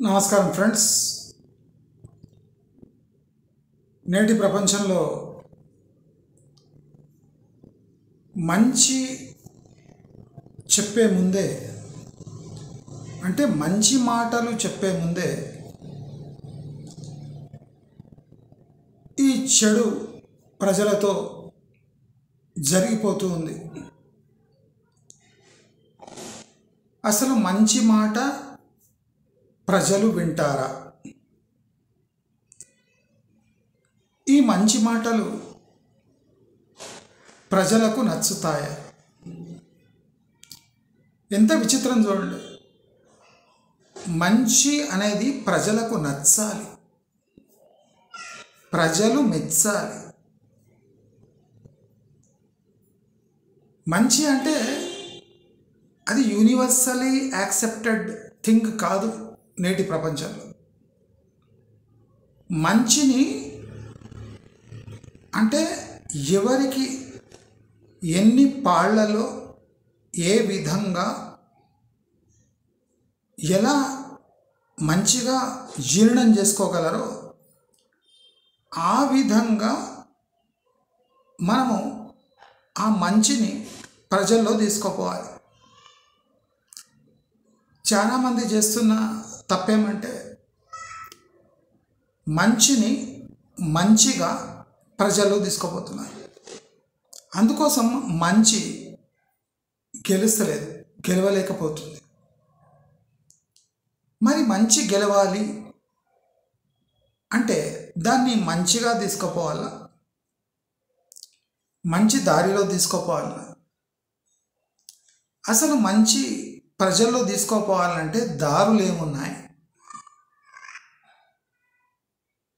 నమస్కారం ఫ్రెండ్స్. నేటి ప్రపంచంలో మంచి చెప్పే ముందే అంటే మంచి మాటలు చెప్పే ముందే ఈ చెడు ప్రజలతో జరిగిపోతూ ఉంది. అసలు మంచి మాట ప్రజలు వింటారా? ఈ మంచి మాటలు ప్రజలకు నచ్చుతాయా? ఎంత విచిత్రం చూడండి. మంచి అనేది ప్రజలకు నచ్చాలి, ప్రజలు మెచ్చాలి. మంచి అంటే అది యూనివర్సల్లీ యాక్సెప్టెడ్ థింగ్ కాదు. నేటి ప్రపంచంలో మంచిని అంటే ఎవరికి ఎన్ని పాళ్లలో ఏ విధంగా ఎలా మంచిగా జీర్ణం చేసుకోగలరో ఆ విధంగా మనము ఆ మంచిని ప్రజల్లో తీసుకుపోవాలి. చాలామంది చేస్తున్న తప్పేమంటే మంచిని మంచిగా ప్రజల్లో తీసుకుపోతున్నారు. అందుకోసం మంచి గెలవలేకపోతుంది. మరి మంచి గెలవాలి అంటే దాన్ని మంచిగా తీసుకుపోవాలా, మంచి దారిలో తీసుకుపోవాలా? అసలు మంచి ప్రజల్లో తీసుకోపోవాలంటే దారులు ఏమున్నాయి?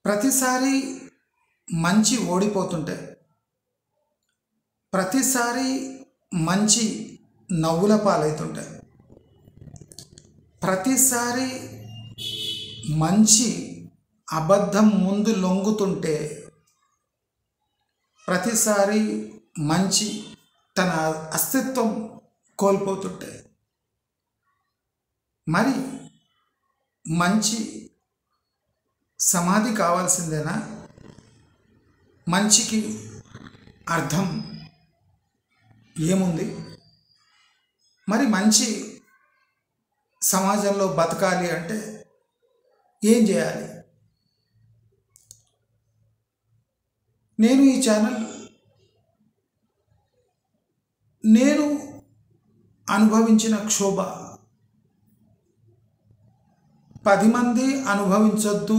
ప్రతిసారి మంచి ఓడిపోతుంటే, ప్రతిసారి మంచి నవ్వుల పాలవుతుంటే, ప్రతిసారి మంచి అబద్ధం ముందు లొంగుతుంటే, ప్రతిసారి మంచి తన అస్తిత్వం కోల్పోతుంటే, మరి మంచి సమాధి కావాల్సిందేనా? మంచికి అర్థం ఏముంది? మరి మంచి సమాజంలో బతకాలి అంటే ఏం చేయాలి? నేను ఈ ఛానల్ నేను అనుభవించిన క్షోభ 10 మంది అనుభవించొద్దు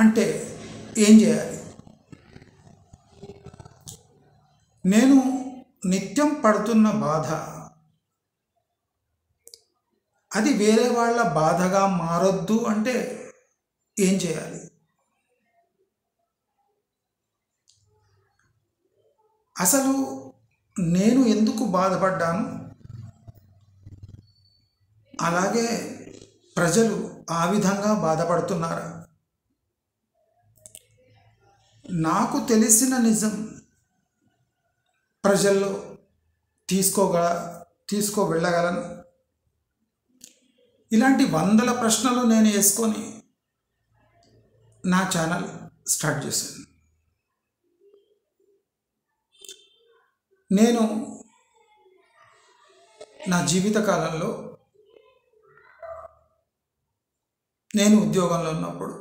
అంటే ఏం చేయాలి? నేను నిత్యం పడుతున్న బాధ అది వేరే వాళ్ళ బాధగా మారొద్దు అంటే ఏం చేయాలి? అసలు నేను ఎందుకు బాధపడ్డాను, అలాగే ప్రజలు ఆ విధంగా బాధపడుతున్నారా? నాకు తెలిసిన నిజం ప్రజల్లో తీసుకువెళ్ళగలను. ఇలాంటి వందల ప్రశ్నలు నేను వేసుకొని నా ఛానల్ స్టార్ట్ చేశాను. నేను నా జీవిత కాలంలో నేను ఉద్యోగంలో ఉన్నప్పుడు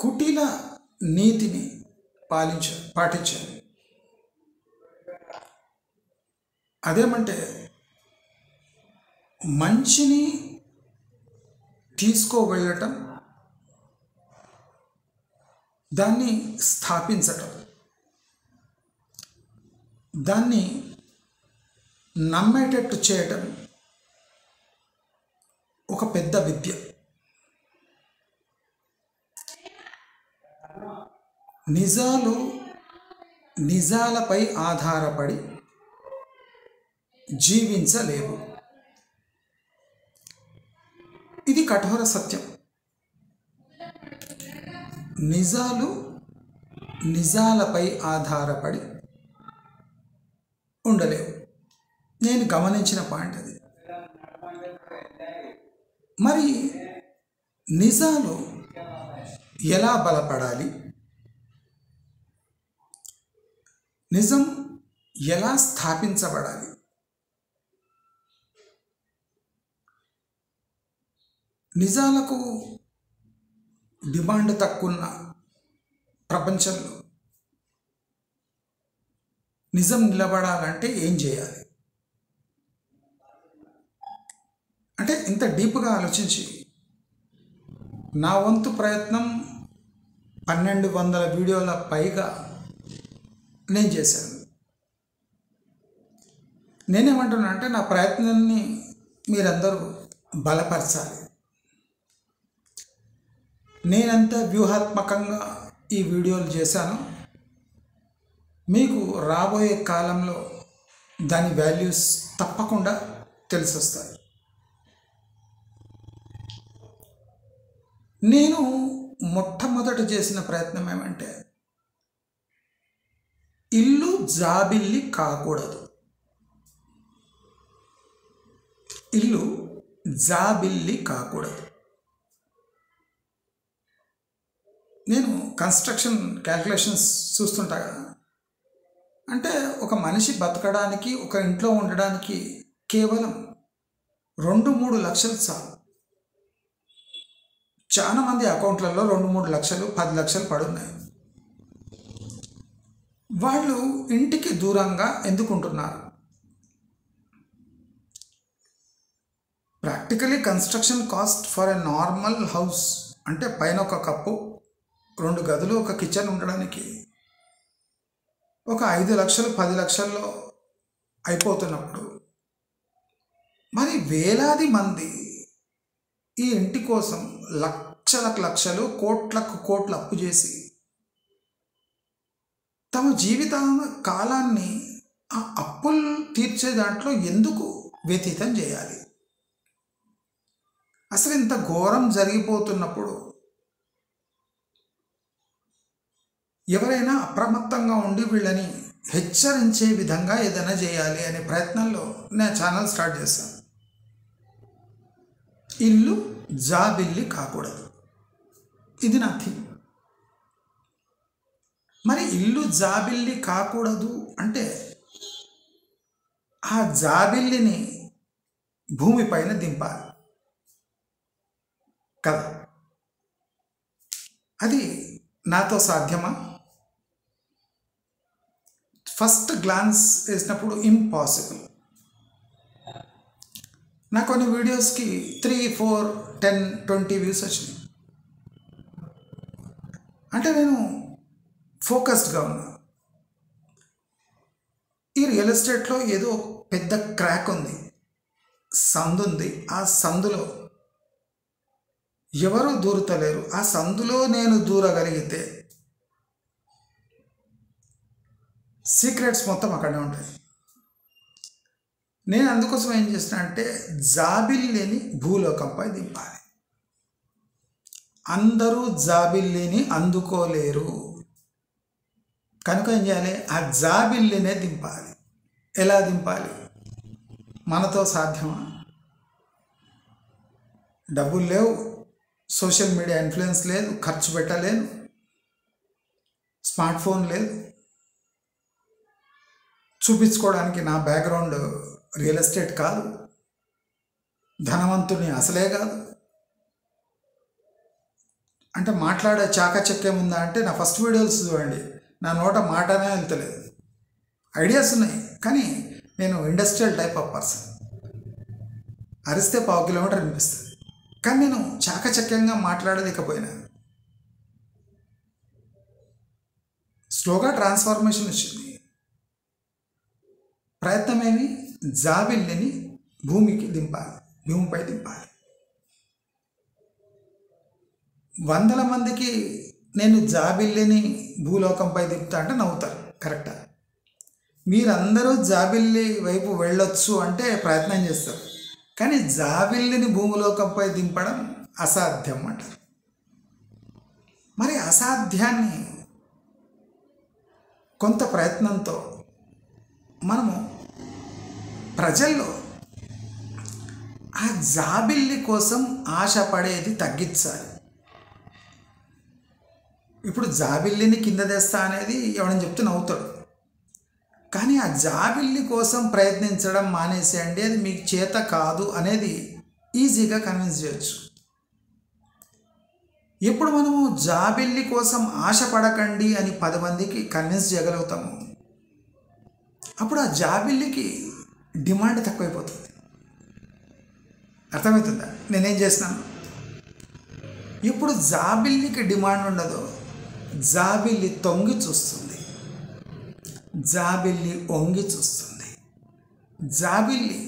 కుటిల నీతిని పాటించాను. అదేమంటే మంచిని తీసుకువెళ్ళటం, దాన్ని స్థాపించటం, దాన్ని నమ్మేటట్టు చేయటం ఒక పెద్ద విద్య. నిజాలపై ఆధారపడి జీవించలేవు. ఇది కఠోర సత్యం. నిజాలపై ఆధారపడి ఉండలేవు. నేను గమనించిన పాయింట్ అది. మరి నిజాలు ఎలా బలపడాలి, నిజం ఎలా స్థాపించబడాలి, నిజాలకు డిమాండ్ తక్కువ ప్రపంచంలో నిజం నిలబడాలంటే ఏం చేయాలి అంటే ఇంత డీప్గా ఆలోచించి నా వంతు ప్రయత్నం 1200 వీడియోల పైగా నేను చేశాను. నేనేమంటున్నా అంటే నా ప్రయత్నాన్ని మీరందరూ బలపరచాలి. నేనంత వ్యూహాత్మకంగా ఈ వీడియోలు చేశాను. మీకు రాబోయే కాలంలో దాని వాల్యూస్ తప్పకుండా తెలిసొస్తాయి. నేను మొట్టమొదట చేసిన ప్రయత్నం ఏమంటే ఇల్లు జాబిల్లి కాకూడదు. ఇల్లు జాబిల్లి కాకూడదు. నేను కన్స్ట్రక్షన్ క్యాల్కులేషన్స్ చూస్తుంటా కదా, అంటే ఒక మనిషి బతకడానికి, ఒక ఇంట్లో ఉండడానికి కేవలం 2-3 లక్షలు చాలు. చాలామంది అకౌంట్లలో 2-3 లక్షలు 10 లక్షలు పడున్నాయి. వాళ్ళు ఇంటికి దూరంగా ఎందుకుంటున్నారు? Practically construction cost for a normal house అంటే పైన ఒక కప్పు, 2 గదులు, ఒక కిచెన్ ఉండడానికి ఒక 5 లక్షలు 10 లక్షల్లో అయిపోతున్నప్పుడు మరి వేలాది మంది ఈ ఇంటి కోసం లక్షలకు లక్షలు, కోట్లకు కోట్లు అప్పు చేసి తమ జీవిత కాలాన్ని ఆ అప్పులు తీర్చే దాంట్లో ఎందుకు వ్యతీతం చేయాలి? అసలు ఇంత ఘోరం జరిగిపోతున్నప్పుడు ఎవరైనా అప్రమత్తంగా ఉండి వీళ్ళని హెచ్చరించే విధంగా ఏదైనా చేయాలి అనే ప్రయత్నంలో నేను ఛానల్ స్టార్ట్ చేశాను. ఇల్లు జాబిల్లి కాకూడదు, ఇది నా థీమ్. మరి ఇల్లు జాబిల్లి కాకూడదు అంటే ఆ జాబిల్లిని భూమిపైన దింపాలి కదా. అది నాతో సాధ్యమా? ఫస్ట్ గ్లాన్స్ వేసినప్పుడు ఇంపాసిబుల్. నా కొన్ని వీడియోస్కి 3, 4, 10, 20 వ్యూస్ వచ్చినాయి. అంటే నేను ఫోకస్డ్గా ఉన్నా. ఈ రియల్ ఎస్టేట్లో ఏదో పెద్ద క్రాక్ ఉంది, సందు ఉంది. ఆ సందులో ఎవరు దూరతలేరు. ఆ సందులో నేను దూరగలిగితే సీక్రెట్స్ మొత్తం అక్కడే ఉంటాయి. నేను అందుకోసం ఏం చేసిన అంటే జాబిల్లిని భూలోకంపై దింపాలి. అందరూ జాబిల్లిని అందుకోలేరు కనుక ఏం చేయాలి? ఆ జాబిల్లినే దింపాలి. ఎలా దింపాలి? మనతో సాధ్యమా? డబ్బులు లేవు, సోషల్ మీడియా ఇన్ఫ్లుయెన్స్ లేదు, ఖర్చు పెట్టలేను, స్మార్ట్ ఫోన్ లేదు, చూపించుకోవడానికి నా బ్యాక్గ్రౌండ్ రియల్ ఎస్టేట్ కాదు, ధనవంతుని అసలే కాదు. అంటే మాట్లాడే చాకచక్యం ఉందా అంటే నా ఫస్ట్ వీడియోస్ చూడండి, నా నోట మాటనే వెళ్తలేదు. ఐడియాస్ ఉన్నాయి కానీ నేను ఇండస్ట్రియల్ టైప్ ఆఫ్ పర్సన్. అరిస్తే 1/4 కిలోమీటర్ అనిపిస్తుంది కానీ నేను చాకచక్యంగా మాట్లాడలేకపోయినా. స్లోగా ట్రాన్స్ఫార్మేషన్ వచ్చింది. ప్రయత్నం ఏమి? జాబిల్లిని భూమికి దింపాలి, భూమిపై దింపాలి. 100 మందికి నేను జాబిల్లిని భూలోకంపై దింపుతా అంటే నవ్వుతారు, కరెక్టా? మీరందరూ జాబిల్లి వైపు వెళ్ళొచ్చు అంటే ప్రయత్నం చేస్తారు కానీ జాబిల్లిని భూమిలోకంపై దింపడం అసాధ్యం అంటారు. మరి అసాధ్యాన్ని కొంత ప్రయత్నంతో మనము ప్రజల్లో ఆ జాబిల్లి కోసం ఆశపడేది తగ్గించాలి. ఇప్పుడు జాబిల్లిని కింద తెస్తా అనేది ఎవడని చెప్తే నవ్వుతాడు. కానీ ఆ జాబిల్లి కోసం ప్రయత్నించడం మానేసేయండి, అది మీకు చేత కాదు అనేది ఈజీగా కన్విన్స్ చేయొచ్చు. ఎప్పుడు మనము జాబిల్లి కోసం ఆశపడకండి అని 10 మందికి కన్విన్స్ చేయగలుగుతాము, అప్పుడు ఆ జాబిల్లికి డిమాండ్ తక్కువైపోతుంది. అర్థమవుతుందా నేనేం చేస్తున్నాను? ఇప్పుడు జాబిల్లికి డిమాండ్ ఉండదు, జాబిల్లి తొంగి చూస్తుంది, జాబిల్లి వంగి చూస్తుంది. జాబిల్లి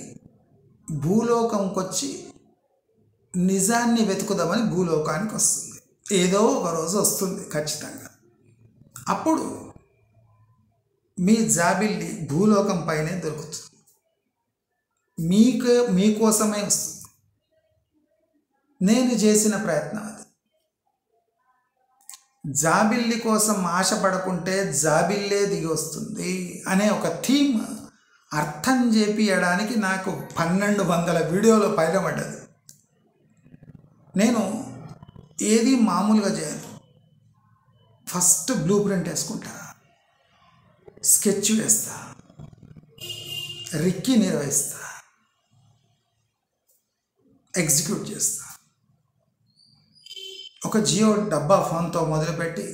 భూలోకంకి వచ్చి నిజాన్ని వెతుకుదామని భూలోకానికి వస్తుంది. ఏదో ఒక రోజు వస్తుంది ఖచ్చితంగా. అప్పుడు మీ జాబిల్లి భూలోకం పైనే దొరుకుతుంది, మీకోసమే వస్తుంది. నేను చేసిన ప్రయత్నం అది. జాబిల్లి కోసం ఆశపడకుంటే జాబిల్లే దిగి వస్తుంది అనే ఒక థీమ్ అర్థం చేపియడానికి నాకు 1200 వీడియోలు పైన పడ్డది. నేను ఏది మామూలుగా చేయను. ఫస్ట్ బ్లూ ప్రింట్ వేసుకుంటా, స్కెచ్ వేస్తా, రిక్కీ నిర్వహిస్తా, ఎగ్జిక్యూట్ చేస్తా. ఒక జియో డబ్బా ఫోన్తో మొదలుపెట్టి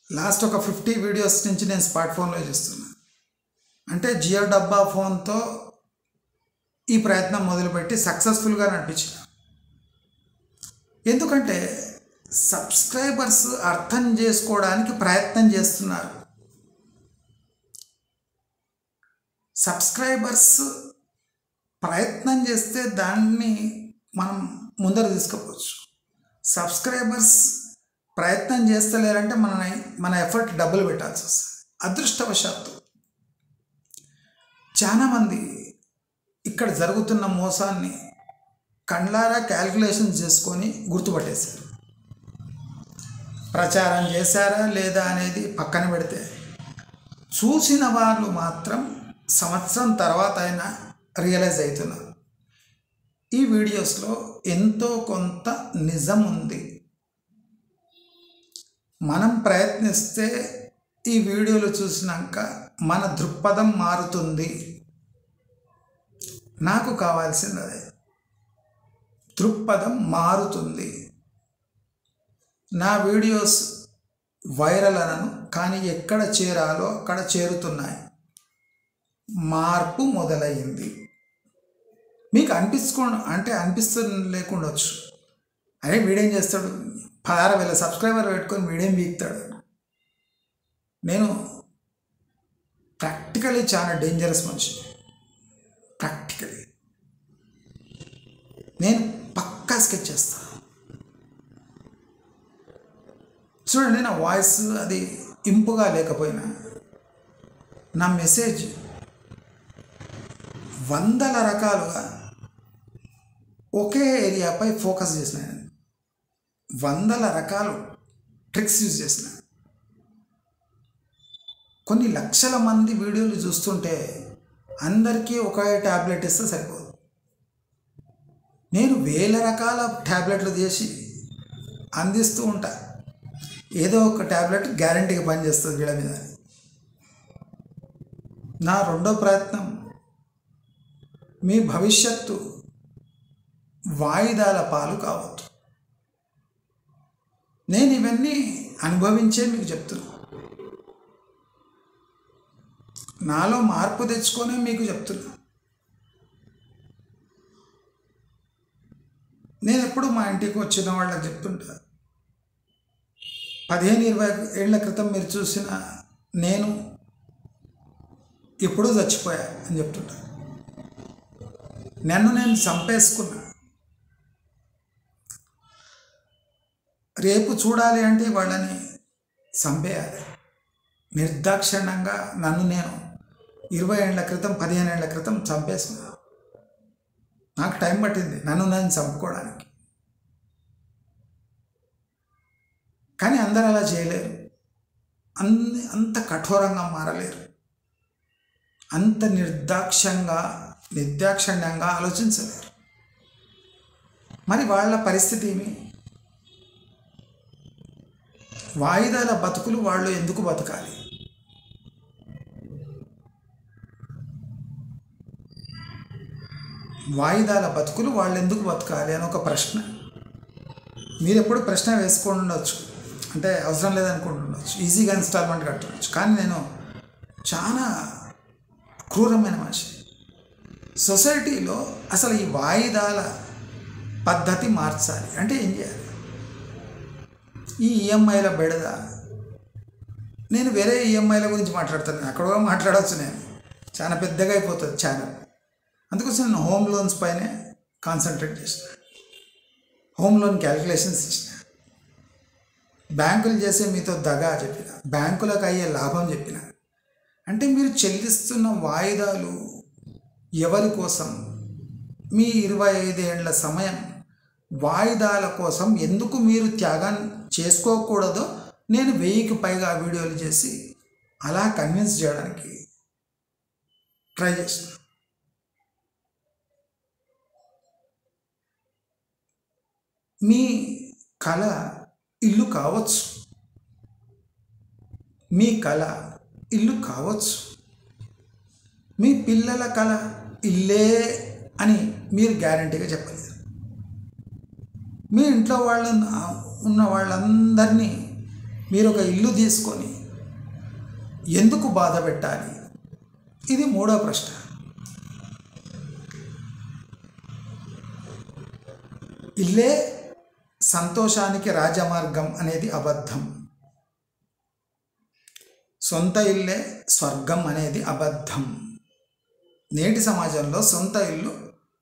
లాస్ట్ ఒక 50 వీడియోస్ నుంచి నేను స్మార్ట్ ఫోన్లో చేస్తున్నా. అంటే జియో డబ్బా ఫోన్తో ఈ ప్రయత్నం మొదలుపెట్టి సక్సెస్ఫుల్గా నడిపించిన. ఎందుకంటే సబ్స్క్రైబర్స్ అర్థం చేసుకోవడానికి ప్రయత్నం చేస్తున్నారు. సబ్స్క్రైబర్స్ ప్రయత్నం చేస్తే దాన్ని మనం ముందర తీసుకుపోవచ్చు. సబ్స్క్రైబర్స్ ప్రయత్నం చేస్తలేరంటే మన ఎఫర్ట్ డబ్బులు పెట్టాల్సి వస్తుంది. అదృష్టవశాత్తు చాలామంది ఇక్కడ జరుగుతున్న మోసాన్ని కండ్లారా క్యాల్కులేషన్ చేసుకొని గుర్తుపట్టేశారు. ప్రచారం చేశారా లేదా అనేది పక్కన పెడితే, చూసిన వాళ్ళు మాత్రం సంవత్సరం తర్వాత అయినా రియలైజ్ అవుతున్నారు ఈ వీడియోస్లో ఎంతో కొంత నిజం ఉంది. మనం ప్రయత్నిస్తే ఈ వీడియోలు చూసినాక మన దృక్పథం మారుతుంది. నాకు కావాల్సింది అదే, దృక్పథం మారుతుంది. నా వీడియోస్ వైరల్ అనను, కానీ ఎక్కడ చేరాలో అక్కడ చేరుతున్నాయి. మార్పు మొదలయ్యింది. మీకు అనిపిస్తూ లేకుండొచ్చు, అరే వీడేం చేస్తాడు, 16,000 సబ్స్క్రైబర్ పెట్టుకొని వీడేం వీక్తాడు. నేను ప్రాక్టికలీ చాలా డేంజరస్ మనిషి. ప్రాక్టికలీ నేను పక్కా స్కెచ్ చేస్తాను. చూడండి, నా వాయిస్ అది ఇంపుగా లేకపోయినా నా మెసేజ్ 100 రకాలుగా ఒకే ఏరియాపై ఫోకస్ చేసిన, 100 రకాలు ట్రిక్స్ యూజ్ చేసిన. కొన్ని లక్షల మంది వీడియోలు చూస్తుంటే అందరికీ ఒకే ట్యాబ్లెట్ ఇస్తే సరిపోదు. నేను 1000 రకాల ట్యాబ్లెట్లు చేసి అందిస్తూ ఉంటా. ఏదో ఒక ట్యాబ్లెట్ గ్యారంటీగా పనిచేస్తుంది వీళ్ళ మీద. నా రెండో ప్రయత్నం, మీ భవిష్యత్తు వాయిదాల పాలు కావద్దు. నేను ఇవన్నీ అనుభవించే మీకు చెప్తున్నా. నాలో మార్పు తెచ్చుకొనే మీకు చెప్తున్నా. నేను ఎప్పుడు మా ఇంటికి వచ్చిన వాళ్ళకి చెప్తుంటా, 15-20 ఏళ్ల క్రితం మీరు చూసిన నేను ఎప్పుడూ చచ్చిపోయా అని చెప్తుంటా. నన్ను నేను చంపేసుకున్నా. రేపు చూడాలి అంటే వాళ్ళని చంపేయాలి. నిర్దాక్షిణ్యంగా నన్ను నేను 20 ఏళ్ల క్రితం 15 ఏళ్ల క్రితం చంపేసుకున్నా. నాకు టైం పట్టింది నన్ను నేను చంపుకోవడానికి. కానీ అందరూ అలా చేయలేరు, అంత కఠోరంగా మారలేరు, అంత నిర్దాక్ష్యంగా నిర్దాక్షిణ్యంగా ఆలోచించలేరు. మరి వాళ్ళ పరిస్థితి ఏమి? వాయిదాల బతుకులు వాళ్ళు ఎందుకు బతకాలి? వాయిదాల బతుకులు వాళ్ళు ఎందుకు బతకాలి అని ఒక ప్రశ్న. మీరు ఎప్పుడు ప్రశ్న వేసుకొని ఉండొచ్చు, అంటే అవసరం లేదనుకుంటుండొచ్చు, ఈజీగా ఇన్స్టాల్మెంట్ కట్టవచ్చు. కానీ నేను చాలా క్రూరమైన మనిషి. సొసైటీలో అసలు ఈ వాయిదాల పద్ధతి మార్చాలి అంటే ఏం చేయాలి? ఈ ఈఎంఐల బెడద, నేను వేరే ఈఎంఐల గురించి మాట్లాడతాను, అక్కడ మాట్లాడవచ్చు, నేను చాలా పెద్దగా అయిపోతుంది ఛానల్. అందుకోసం నేను హోమ్ లోన్స్ పైనే కాన్సన్ట్రేట్ చేసిన, హోమ్ లోన్ క్యాలిక్యులేషన్స్ ఇచ్చిన, బ్యాంకులు చేసే మీతో దగా చెప్పిన, బ్యాంకులకు అయ్యే లాభం చెప్పిన. అంటే మీరు చెల్లిస్తున్న వాయిదాలు ఎవరి కోసం? మీ 25 ఏళ్ల సమయం వాయిదాల కోసం ఎందుకు మీరు త్యాగం చేసుకోకూడదో నేను 1000కి పైగా వీడియోలు చేసి అలా కన్విన్స్ చేయడానికి ట్రై చేసిన. మీ కళ ఇల్లు కావచ్చు, మీ కళ ఇల్లు కావచ్చు, మీ పిల్లల కళ ఇల్లే అని మీరు గ్యారంటీగా చెప్పలేరు. మీ ఇంట్లో ఉన్న వాళ్ళందరినీ మీరు ఒక ఇల్లు తీసుకొని ఎందుకు బాధ పెట్టాలి? ఇది మూడో ప్రశ్న. ఇల్లే సంతోషానికి రాజమార్గం అనేది అబద్ధం. సొంత ఇల్లే స్వర్గం అనేది అబద్ధం. నేటి సమాజంలో సొంత ఇల్లు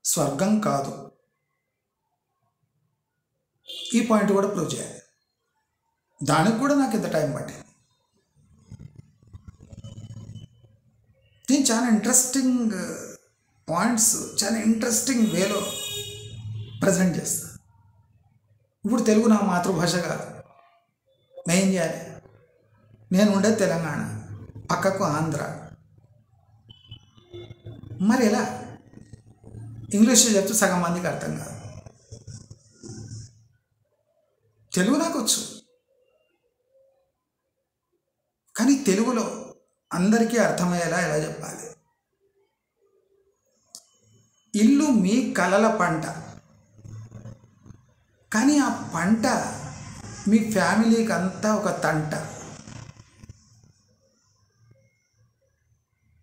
స్వర్గం కాదు. ఈ పాయింట్ కూడా ప్రూవ్ చేయాలి. దానికి కూడా నాకు ఇంత టైం పట్టింది. నేను చాలా ఇంట్రెస్టింగ్ పాయింట్స్ చాలా ఇంట్రెస్టింగ్ వేలో ప్రజెంట్ చేస్తాను. ఇప్పుడు తెలుగు నా మాతృభాష కాదు. నేనేం చేయాలి? నేను ఉండేది తెలంగాణ, పక్కకు ఆంధ్ర. మరి ఎలా? ఇంగ్లీష్లో చెప్తే సగం మందికి అర్థం కాదు. తెలుగు నాకు వచ్చు, కానీ తెలుగులో అందరికీ అర్థమయ్యేలా ఎలా చెప్పాలి? ఇల్లు మీ కలల పంట, కానీ ఆ పంట మీ ఫ్యామిలీకి అంతా ఒక తంట.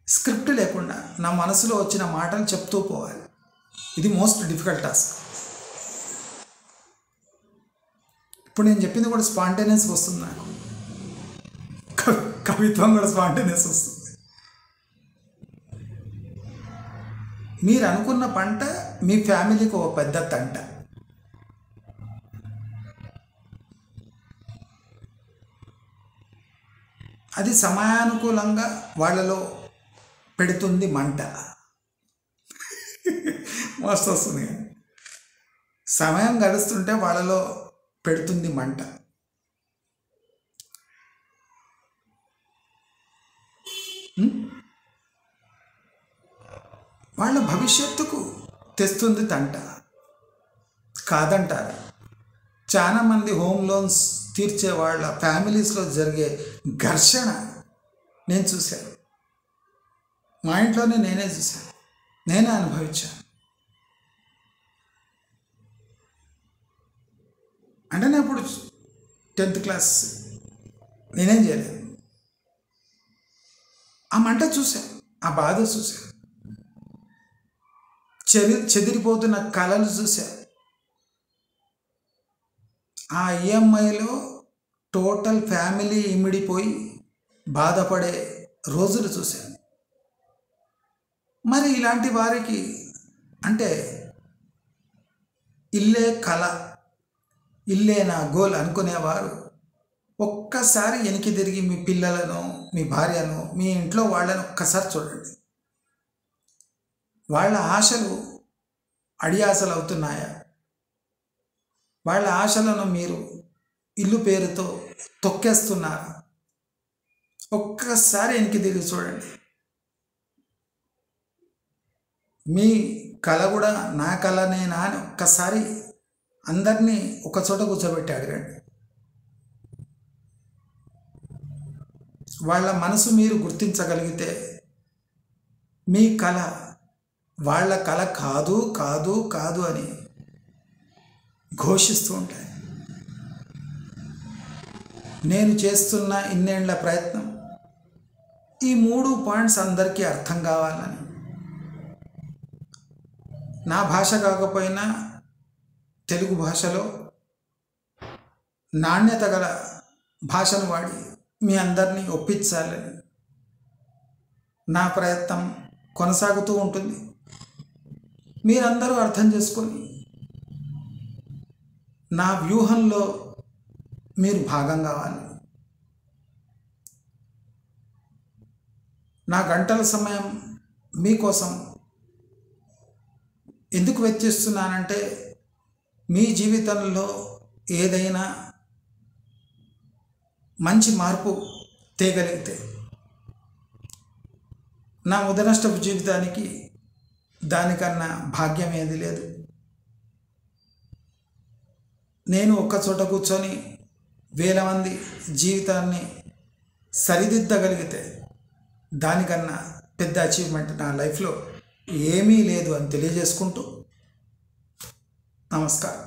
స్క్రిప్ట్ లేకుండా నా మనసులో వచ్చిన మాటలు చెప్తూ పోవాలి. ఇది మోస్ట్ డిఫికల్ట్ టాస్క్. ఇప్పుడు నేను చెప్పింది కూడా స్పాంటేనియస్గా వస్తుంది. నాకు కవిత్వం కూడా స్పాంటేనియస్ వస్తుంది. మీరు అనుకున్న పంట మీ ఫ్యామిలీకి ఒక పెద్ద తంట. అది సమయానుకూలంగా వాళ్ళలో పెడుతుంది మంట. మస్తు వస్తుంది. సమయం గడుస్తుంటే వాళ్ళలో పెడుతుంది మంట. వాళ్ళ భవిష్యత్తుకు తెస్తుంది తంట. కాదంటారా? చాలామంది హోమ్ లోన్స్ తీర్చే వాళ్ళ ఫ్యామిలీస్లో జరిగే ఘర్షణ నేను చూశాను. మా ఇంట్లోనే నేనే చూశాను, నేనే అనుభవించాను. అంటే నేను ఇప్పుడు 10th క్లాస్, నేనేం చేయలేదు. ఆ మంట చూశాను, ఆ బాధ చూశాను, చెదిరిపోతున్న కళలు చూశాను. ఆ ఈఎంఐలో టోటల్ ఫ్యామిలీ ఇమిడిపోయి బాధపడే రోజులు చూశాను. మరి ఇలాంటి వారికి అంటే ఇల్లే కళ, ఇల్లే నా గోల్ అనుకునేవారు ఒక్కసారి వెనక్కి తిరిగి మీ పిల్లలను, మీ భార్యను, మీ ఇంట్లో వాళ్ళను ఒక్కసారి చూడండి. వాళ్ళ ఆశలు అడియాసలు అవుతున్నాయా? వాళ్ళ ఆశలను మీరు ఇల్లు పేరుతో తొక్కేస్తున్నారా? ఒక్కసారి వెనక్కి తిరిగి చూడండి. మీ కళ కూడా నా కళనేనా అని ఒక్కసారి అందరినీ ఒక చోట కూర్చోబెట్టి అడగండి. వాళ్ళ మనసు మీరు గుర్తించగలిగితే మీ కళ వాళ్ళ కళ కాదు కాదు కాదు అని ఘోషిస్తూ ఉంటాయి. నేను చేస్తున్న ఇన్నేళ్ల ప్రయత్నం ఈ 3 పాయింట్స్ అందరికీ అర్థం కావాలని, నా భాష కాకపోయినా తెలుగు భాషలో నాణ్యత గల భాషను వాడి మీ అందరినీ ఒప్పించాలని నా ప్రయత్నం కొనసాగుతూ ఉంటుంది. మీరందరూ అర్థం చేసుకొని నా వ్యూహంలో మీరు భాగం కావాలి. నా గంటల సమయం మీకోసం ఎందుకు వెచ్చిస్తున్నానంటే మీ జీవితంలో ఏదైనా మంచి మార్పు తేగలిగితే నా ముదనష్టపు జీవితానికి దానికన్నా భాగ్యం ఏది లేదు. నేను ఒక్క చోట కూర్చొని వేల మంది జీవితాన్ని సరిదిద్దగలిగితే దానికన్నా పెద్ద అచీవ్మెంట్ నా లైఫ్లో ఏమీ లేదు అని తెలియజేసుకుంటూ నమస్కారం.